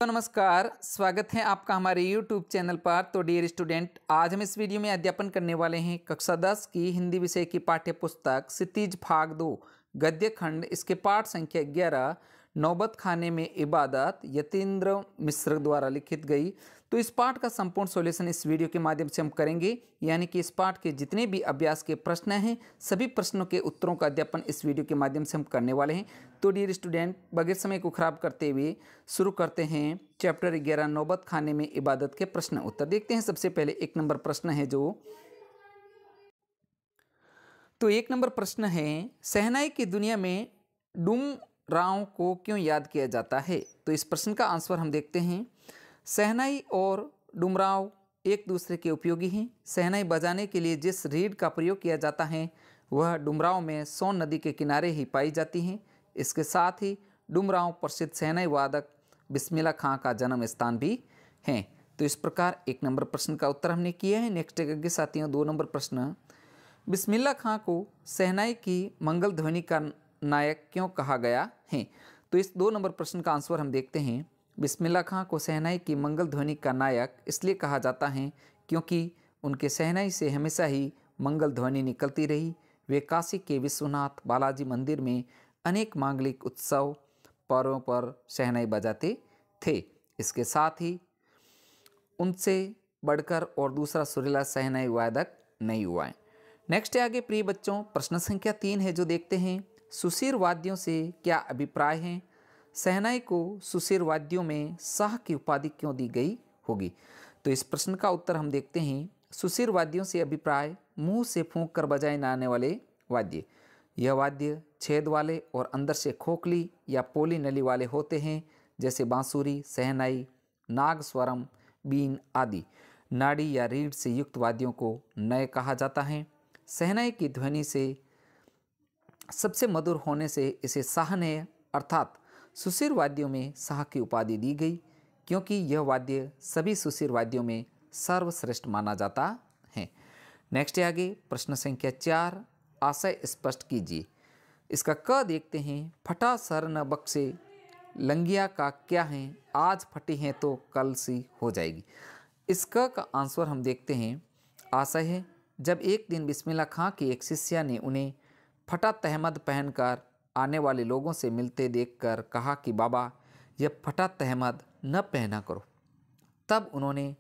तो नमस्कार, स्वागत है आपका हमारे YouTube चैनल पर। तो डियर स्टूडेंट, आज हम इस वीडियो में अध्यापन करने वाले हैं कक्षा 10 की हिंदी विषय की पाठ्य पुस्तक क्षितिज भाग 2 गद्य खंड, इसके पाठ संख्या 11 नौबत खाने में इबादत, यतीन्द्र मिश्र द्वारा लिखित गई। तो इस पाठ का संपूर्ण सॉल्यूशन इस वीडियो के माध्यम से हम करेंगे, यानी कि इस पाठ के जितने भी अभ्यास के प्रश्न हैं सभी प्रश्नों के उत्तरों का अध्यापन इस वीडियो के माध्यम से हम करने वाले हैं। तो डियर स्टूडेंट, बगैर समय को खराब करते हुए शुरू करते हैं चैप्टर 11 नौबत खाने में इबादत के प्रश्न उत्तर। देखते हैं सबसे पहले एक नंबर प्रश्न है तो एक नंबर प्रश्न है, शहनाई की दुनिया में डुमरांव को क्यों याद किया जाता है? तो इस प्रश्न का आंसर हम देखते हैं। शहनाई और डुमरांव एक दूसरे के उपयोगी हैं। शहनाई बजाने के लिए जिस रीड का प्रयोग किया जाता है वह डुमरांव में सोन नदी के किनारे ही पाई जाती हैं। इसके साथ ही डुमरांव प्रसिद्ध शहनाई वादक बिस्मिल्लाह खां का जन्म स्थान भी है। तो इस प्रकार एक नंबर प्रश्न का उत्तर हमने किया है। नेक्स्ट आगे साथियों, 2 नंबर प्रश्न, बिस्मिल्लाह खां को शहनाई की मंगल ध्वनि का नायक क्यों कहा गया है? तो इस 2 नंबर प्रश्न का आंसर हम देखते हैं। बिस्मिल्लाह खां को शहनाई की मंगल ध्वनि का नायक इसलिए कहा जाता है क्योंकि उनके शहनाई से हमेशा ही मंगल ध्वनि निकलती रही। वे काशी के विश्वनाथ बालाजी मंदिर में अनेक मांगलिक उत्सव पर्वों पर शहनाई बजाते थे। इसके साथ ही उनसे बढ़कर और दूसरा सुरीला शहनाई वादक नहीं हुआ है। नेक्स्ट है आगे प्रिय बच्चों, प्रश्न संख्या 3 है जो देखते हैं, सुशीर वाद्यों से क्या अभिप्राय है? शहनाई को सुशीर वाद्यों में शाह की उपाधि क्यों दी गई होगी? तो इस प्रश्न का उत्तर हम देखते हैं। सुशीर वाद्यों से अभिप्राय मुंह से फूंक कर बजाए जाने वाले वाद्य। यह वाद्य छेद वाले और अंदर से खोखली या पोली नली वाले होते हैं, जैसे बांसुरी, शहनाई, नागस्वरम, बीन आदि। नाड़ी या रीढ़ से युक्त वाद्यों को नय कहा जाता है। शहनाई की ध्वनि से सबसे मधुर होने से इसे शाहनेय अर्थात सुशीर वाद्यों में शाह की उपाधि दी गई, क्योंकि यह वाद्य सभी सुशीर वाद्यों में सर्वश्रेष्ठ माना जाता है। नेक्स्ट है आगे प्रश्न संख्या 4, आशय स्पष्ट कीजिए। इसका क देखते हैं, फटा सर न बख्शे लंगिया का क्या है, आज फटी है तो कल सी हो जाएगी। इस क का आंसर हम देखते हैं। आशय है, जब एक दिन बिस्मिल्लाह खां की एक शिष्या ने उन्हें फटा तहमद पहनकर आने वाले लोगों से मिलते देखकर कहा कि बाबा, यह फटा तहमद न पहना करो। तब उन्होंने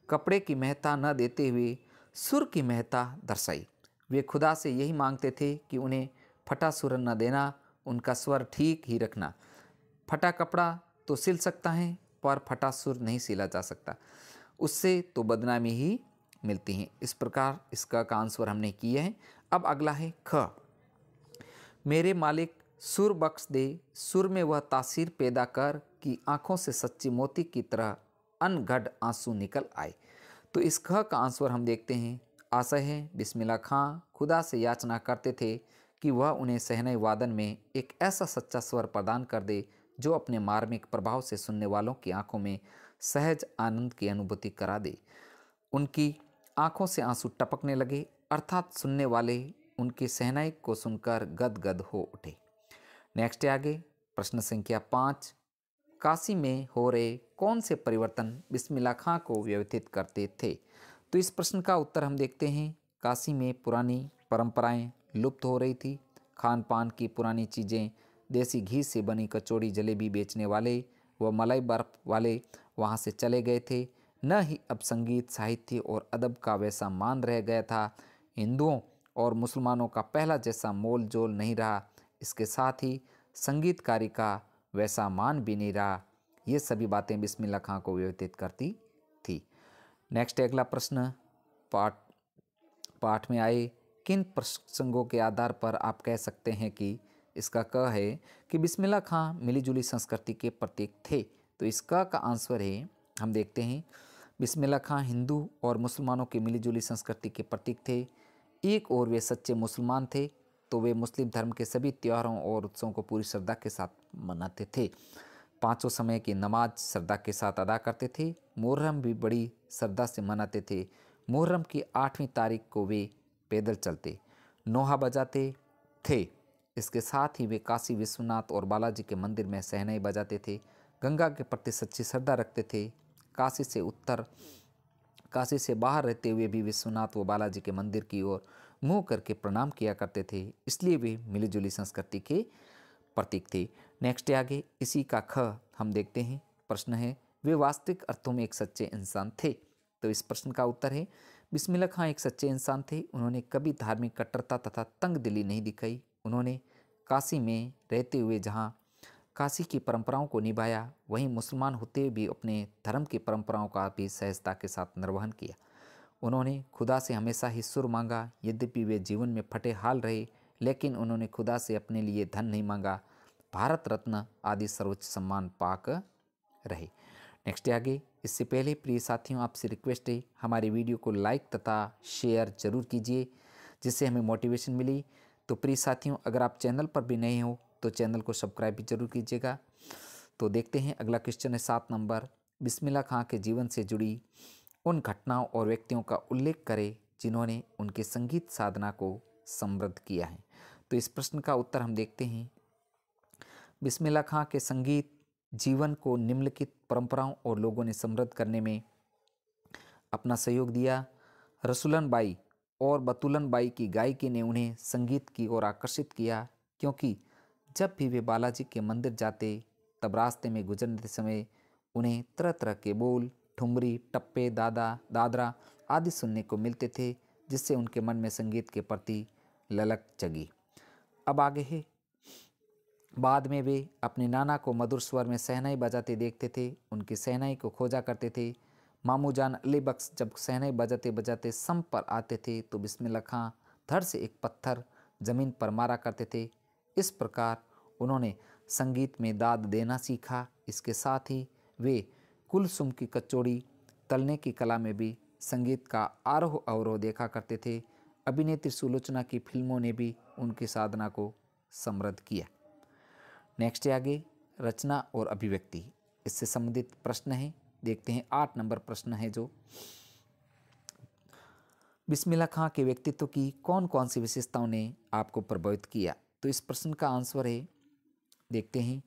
कपड़े की महता न देते हुए सुर की महता दर्शाई। वे खुदा से यही मांगते थे कि उन्हें फटा सुर न देना, उनका स्वर ठीक ही रखना। फटा कपड़ा तो सिल सकता है पर फटा सुर नहीं सिला जा सकता, उससे तो बदनामी ही मिलती है। इस प्रकार इसका आंसर हमने किया है। अब अगला है ख, मेरे मालिक सुर बख्श दे, सुर में वह तासीर पैदा कर कि आंखों से सच्ची मोती की तरह अनगढ़ आंसू निकल आए। तो इस ख का आंसर हम देखते हैं। आशय है, बिस्मिल्लाह खां खुदा से याचना करते थे कि वह उन्हें शहनाई वादन में एक ऐसा सच्चा स्वर प्रदान कर दे जो अपने मार्मिक प्रभाव से सुनने वालों की आंखों में सहज आनंद की अनुभूति करा दे। उनकी आंखों से आंसू टपकने लगे, अर्थात सुनने वाले उनकी शहनाई को सुनकर गदगद हो उठे। नेक्स्ट है आगे प्रश्न संख्या 5, काशी में हो रहे कौन से परिवर्तन बिस्मिल्लाह खां को व्यथित करते थे? तो इस प्रश्न का उत्तर हम देखते हैं। काशी में पुरानी परंपराएं लुप्त हो रही थी। खान पान की पुरानी चीज़ें, देसी घी से बनी कचौड़ी, जलेबी बेचने वाले व मलाई बर्फ वाले वहाँ से चले गए थे। न ही अब संगीत, साहित्य और अदब का वैसा मान रह गया था। हिंदुओं और मुसलमानों का पहला जैसा मोल जोल नहीं रहा। इसके साथ ही संगीतकारी का वैसा मान भी नहीं रहा। ये सभी बातें बिस्मिल्लाह खां को व्यथित करती थी। नेक्स्ट अगला प्रश्न, पाठ में आए किन प्रसंगों के आधार पर आप कह सकते हैं कि, इसका क है कि बिस्मिल्लाह खां मिलीजुली संस्कृति के प्रतीक थे। तो इसका का आंसर है, हम देखते हैं, बिस्मिल्लाह खां हिंदू और मुसलमानों की मिलीजुली संस्कृति के प्रतीक थे। एक और वे सच्चे मुसलमान थे तो वे मुस्लिम धर्म के सभी त्योहारों और उत्सवों को पूरी श्रद्धा के साथ मनाते थे। 5 समय की नमाज श्रद्धा के साथ अदा करते थे। मुहर्रम भी बड़ी श्रद्धा से मनाते थे। मुहर्रम की 8वीं तारीख को वे पैदल चलते, नोहा बजाते थे। इसके साथ ही वे काशी विश्वनाथ और बालाजी के मंदिर में शहनाई बजाते थे। गंगा के प्रति सच्ची श्रद्धा रखते थे। काशी से बाहर रहते हुए भी विश्वनाथ व बालाजी के मंदिर की ओर मुंह करके प्रणाम किया करते थे, इसलिए वे मिलीजुली संस्कृति के प्रतीक थे। नेक्स्ट आगे इसी का ख हम देखते हैं। प्रश्न है, वे वास्तविक अर्थों में एक सच्चे इंसान थे। तो इस प्रश्न का उत्तर है, बिस्मिल्लाह खां एक सच्चे इंसान थे। उन्होंने कभी धार्मिक कट्टरता तथा तंग दिली नहीं दिखाई। उन्होंने काशी में रहते हुए जहाँ काशी की परंपराओं को निभाया, वहीं मुसलमान होते हुए भी अपने धर्म की परंपराओं का भी सहजता के साथ निर्वहन किया। उन्होंने खुदा से हमेशा ही सुर मांगा। यद्यपि वे जीवन में फटे हाल रहे, लेकिन उन्होंने खुदा से अपने लिए धन नहीं मांगा। भारत रत्न आदि सर्वोच्च सम्मान पाक रहे। नेक्स्ट आगे, इससे पहले प्रिय साथियों, आपसे रिक्वेस्ट है, हमारी वीडियो को लाइक तथा शेयर जरूर कीजिए, जिससे हमें मोटिवेशन मिली। तो प्रिय साथियों, अगर आप चैनल पर भी नए हो तो चैनल को सब्सक्राइब भी जरूर कीजिएगा। तो देखते हैं अगला क्वेश्चन है 7 नंबर। बिस्मिल्लाह खां के जीवन से जुड़ी उन घटनाओं और व्यक्तियों का उल्लेख करें जिन्होंने उनके संगीत साधना को समृद्ध किया है। तो इस प्रश्न का उत्तर हम देखते हैं। बिस्मिल्लाह खां के संगीत जीवन को निम्नलिखित परंपराओं और लोगों ने समृद्ध करने में अपना सहयोग दिया। रसूलन बाई और बतूलन बाई की गायकी ने उन्हें संगीत की ओर आकर्षित किया, क्योंकि जब भी वे बालाजी के मंदिर जाते तब रास्ते में गुजरते समय उन्हें तरह तरह के बोल, ठुमरी, टप्पे, दादरा आदि सुनने को मिलते थे, जिससे उनके मन में संगीत के प्रति ललक जगी। अब आगे है, बाद में वे अपने नाना को मधुर स्वर में शहनाई बजाते देखते थे, उनकी शहनाई को खोजा करते थे। मामू जान अली बख्श जब शहनाई बजाते बजाते सम पर आते थे तो बिस्मिल्लाह खां धड़ से एक पत्थर जमीन पर मारा करते थे। इस प्रकार उन्होंने संगीत में दाद देना सीखा। इसके साथ ही वे कुलसुम की कचौड़ी तलने की कला में भी संगीत का आरोह अवरोह देखा करते थे। अभिनेत्री सुलोचना की फिल्मों ने भी उनकी साधना को समृद्ध किया। नेक्स्ट आगे, रचना और अभिव्यक्ति, इससे संबंधित प्रश्न है। देखते हैं 8 नंबर प्रश्न है जो, बिस्मिल्लाह खां के व्यक्तित्व की कौन कौन सी विशेषताओं ने आपको प्रभावित किया। तो इस प्रश्न का आंसर है, देखते हैं,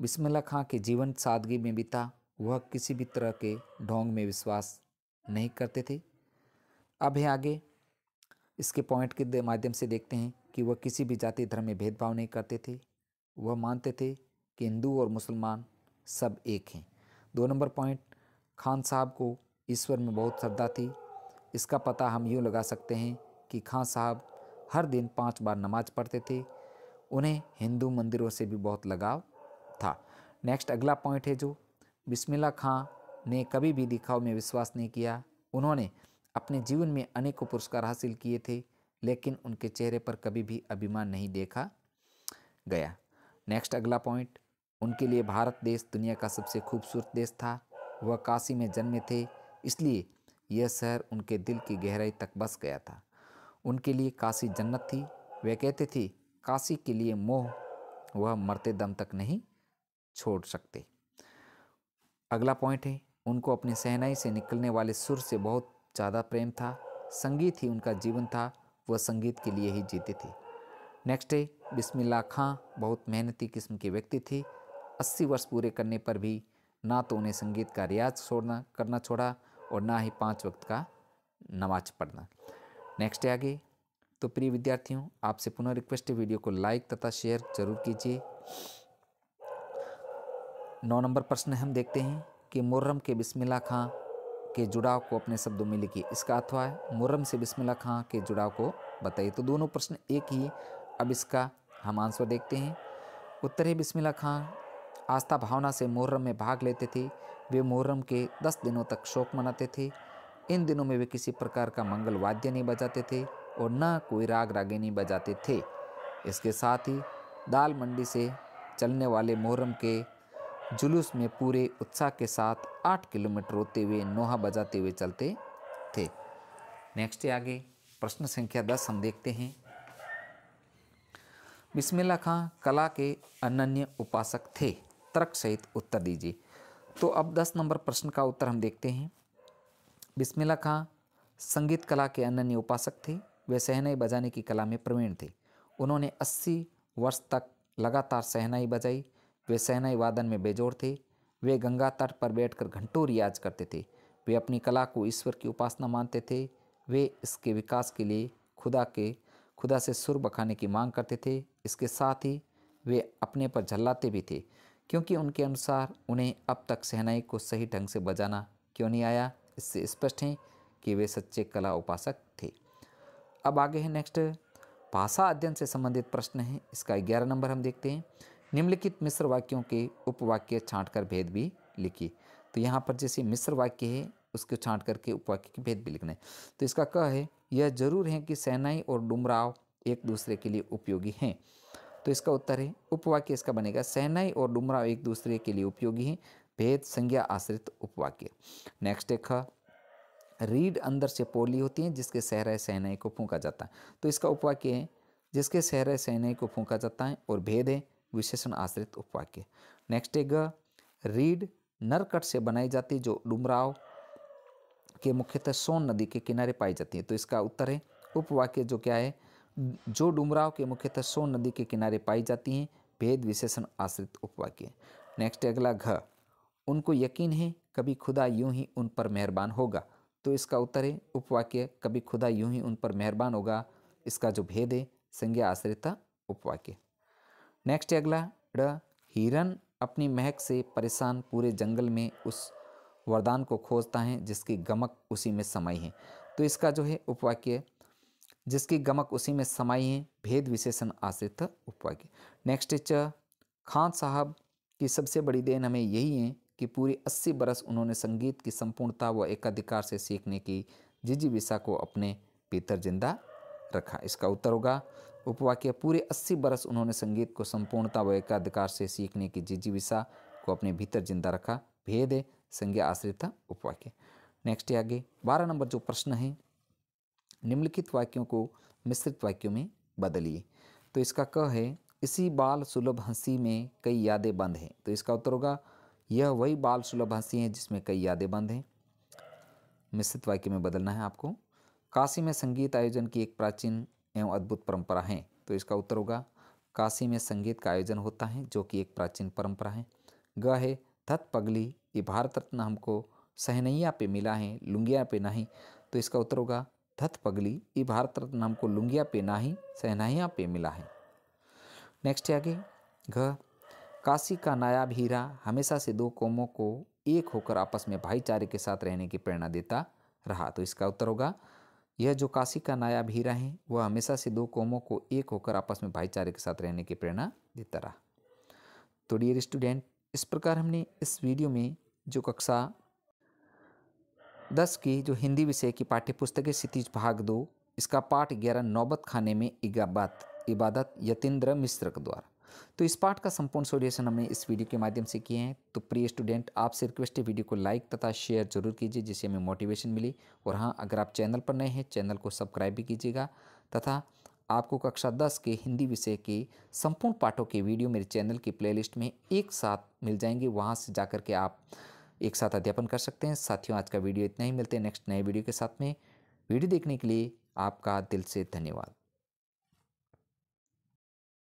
बिस्मिल्लाह खां के जीवन सादगी में बीता। वह किसी भी तरह के ढोंग में विश्वास नहीं करते थे। अब है आगे, इसके पॉइंट के माध्यम से देखते हैं कि वह किसी भी जाति धर्म में भेदभाव नहीं करते थे। वह मानते थे कि हिंदू और मुसलमान सब एक हैं। 2 नंबर पॉइंट, खान साहब को ईश्वर में बहुत श्रद्धा थी। इसका पता हम यूँ लगा सकते हैं कि खान साहब हर दिन 5 बार नमाज पढ़ते थे। उन्हें हिंदू मंदिरों से भी बहुत लगाव था। नेक्स्ट अगला पॉइंट है जो, बिस्मिल्लाह खां ने कभी भी दिखाव में विश्वास नहीं किया। उन्होंने अपने जीवन में अनेकों पुरस्कार हासिल किए थे, लेकिन उनके चेहरे पर कभी भी अभिमान नहीं देखा गया। नेक्स्ट अगला पॉइंट, उनके लिए भारत देश दुनिया का सबसे खूबसूरत देश था। वह काशी में जन्मे थे, इसलिए यह शहर उनके दिल की गहराई तक बस गया था। उनके लिए काशी जन्नत थी। वे कहते थे, काशी के लिए मोह वह मरते दम तक नहीं छोड़ सकते। अगला पॉइंट है, उनको अपनी शहनाई से निकलने वाले सुर से बहुत ज़्यादा प्रेम था। संगीत ही उनका जीवन था, वह संगीत के लिए ही जीते थे। नेक्स्ट है, बिस्मिल्लाह खां बहुत मेहनती किस्म के व्यक्ति थे। 80 वर्ष पूरे करने पर भी ना तो उन्हें संगीत का रियाज करना छोड़ा और ना ही 5 वक्त का नमाज पढ़ना। नेक्स्ट है आगे, तो प्रिय विद्यार्थियों, आपसे पुनः रिक्वेस्ट है, वीडियो को लाइक तथा शेयर जरूर कीजिए। 9 नंबर प्रश्न हम देखते हैं कि मुर्रम के बिस्मिल्लाह खां के जुड़ाव को अपने शब्दों में लिखिए। इसका अर्थ है, मुर्रम से बिस्मिल्लाह खां के जुड़ाव को बताइए। तो दोनों प्रश्न एक ही। अब इसका हम आंसर देखते हैं। उत्तर है, बिस्मिल्लाह खां आस्था भावना से मुहर्रम में भाग लेते थे। वे मुहर्रम के 10 दिनों तक शोक मनाते थे। इन दिनों में वे किसी प्रकार का मंगल वाद्य नहीं बजाते थे और न कोई राग रागिनी बजाते थे। इसके साथ ही दाल मंडी से चलने वाले मुहर्रम के जुलूस में पूरे उत्साह के साथ 8 किलोमीटर होते हुए नोहा बजाते हुए चलते थे। नेक्स्ट है आगे, प्रश्न संख्या 10 हम देखते हैं। बिस्मिल्लाह खां कला के अनन्य उपासक थे। तर्क सहित उत्तर दीजिए। तो अब 10 नंबर प्रश्न का उत्तर हम देखते हैं। बिस्मिल्लाह खां संगीत कला के अनन्य उपासक थे। वे शहनाई बजाने की कला में प्रवीण थे। उन्होंने 80 वर्ष तक लगातार शहनाई बजाई। वे शहनाई वादन में बेजोड़ थे। वे गंगा तट पर बैठकर घंटों रियाज करते थे। वे अपनी कला को ईश्वर की उपासना मानते थे। वे इसके विकास के लिए खुदा से सुर बखाने की मांग करते थे। इसके साथ ही वे अपने पर झल्लाते भी थे, क्योंकि उनके अनुसार उन्हें अब तक शहनाई को सही ढंग से बजाना क्यों नहीं आया। इससे स्पष्ट है कि वे सच्चे कला उपासक थे। अब आगे है नेक्स्ट, भाषा अध्ययन से संबंधित प्रश्न है। इसका 11 नंबर हम देखते हैं। निम्नलिखित मिश्र वाक्यों के उपवाक्य छांटकर भेद भी लिखिए। तो यहाँ पर जैसे मिश्र वाक्य है उसको छांट करके उपवाक्य के भेद भी लिखना है। तो इसका क है, यह जरूर है कि शहनाई और डुमराव एक दूसरे के लिए उपयोगी हैं। तो इसका उत्तर है, उपवाक्य इसका बनेगा, शहनाई और डुमराव एक दूसरे के लिए उपयोगी हैं। भेद संज्ञा आश्रित उपवाक्य। नेक्स्ट है ख, रीढ़ अंदर से पोली होती है जिसके सहराए शहनाई को फूंका जाता है। तो इसका उपवाक्य है, जिसके सहराए शहनाई को फूंका जाता है। और भेद है विशेषण आश्रित उपवाक्य। नेक्स्ट है ग, रीढ़ नरकट से बनाई जाती जो डुमराव के मुख्यतः सोन नदी के किनारे पाई जाती है। तो इसका उत्तर है उपवाक्य जो क्या है, जो डुमराव के मुख्यतः सोन नदी के किनारे पाई जाती हैं। भेद विशेषण आश्रित उपवाक्य। नेक्स्ट है अगला घ, उनको यकीन है कभी खुदा यूं ही उन पर मेहरबान होगा। तो इसका उत्तर है उपवाक्य, कभी खुदा यूं ही उन पर मेहरबान होगा। इसका जो भेद है संज्ञा आश्रित उपवाक्य। नेक्स्ट है अगला ड, हिरन अपनी महक से परेशान पूरे जंगल में उस वरदान को खोजता है जिसकी गमक उसी में समाई है। तो इसका जो है उपवाक्य, जिसकी गमक उसी में समाई है। भेद विशेषण आश्रित उपवाक्य। नेक्स्ट है च, खान साहब की सबसे बड़ी देन हमें यही है कि पूरे 80 बरस उन्होंने संगीत की संपूर्णता व एकाधिकार से सीखने की जिजीविषा को अपने भीतर जिंदा रखा। इसका उत्तर होगा उपवाक्य, पूरे 80 बरस उन्होंने संगीत को संपूर्णता व एकाधिकार से सीखने की जिजीविषा को अपने भीतर जिंदा रखा। भेद है संज्ञा आश्रित उपवाक्य। नेक्स्ट है आगे 12 नंबर जो प्रश्न है, निम्नलिखित वाक्यों को मिश्रित वाक्यों में बदलिए। तो इसका क है, इसी बाल सुलभ हंसी में कई यादें बंद हैं। तो इसका उत्तर होगा, यह वही बाल सुलभ हंसी है जिसमें कई यादें बंद हैं। मिश्रित वाक्य में बदलना है आपको। काशी में संगीत आयोजन की एक प्राचीन एवं अद्भुत परंपरा है। तो इसका उत्तर होगा, काशी में संगीत का आयोजन होता है जो कि एक प्राचीन परंपरा है। ग है, धत पगली ये भारत रत्न हमको सहनैया पे मिला है, लुंगिया पे नहीं। तो इसका उत्तर होगा, धत पगली ये भारत रत्न हमको लुंगिया पे नहीं सहनैया पे मिला है। नेक्स्ट है आगे घ, काशी का नायाब हीरा हमेशा से दो कौमों को एक होकर आपस में भाईचारे के साथ रहने की प्रेरणा देता रहा। तो इसका उत्तर होगा, यह जो काशी का नायाब हीरा है वह हमेशा से दो कौमों को एक होकर आपस में भाईचारे के साथ रहने की प्रेरणा देता रहा। तो डियर स्टूडेंट, इस प्रकार हमने इस वीडियो में जो कक्षा 10 की जो हिंदी विषय की पाठ्यपुस्तक है क्षितिज भाग 2, इसका पाठ 11 नौबत खाने में इबादत यतीन्द्र मिश्र के द्वारा। तो इस पाठ का संपूर्ण सॉल्यूशन हमने इस वीडियो के माध्यम से किए हैं। तो प्रिय स्टूडेंट, आपसे रिक्वेस्ट है वीडियो को लाइक तथा शेयर जरूर कीजिए जिससे हमें मोटिवेशन मिली। और हाँ, अगर आप चैनल पर नए हैं चैनल को सब्सक्राइब भी कीजिएगा तथा आपको कक्षा 10 के हिंदी विषय के संपूर्ण पाठों के वीडियो मेरे चैनल की प्लेलिस्ट में एक साथ मिल जाएंगे। वहाँ से जाकर के आप एक साथ अध्यापन कर सकते हैं। साथियों, आज का वीडियो इतना ही, मिलते हैं नेक्स्ट नए वीडियो के साथ में। वीडियो देखने के लिए आपका दिल से धन्यवाद।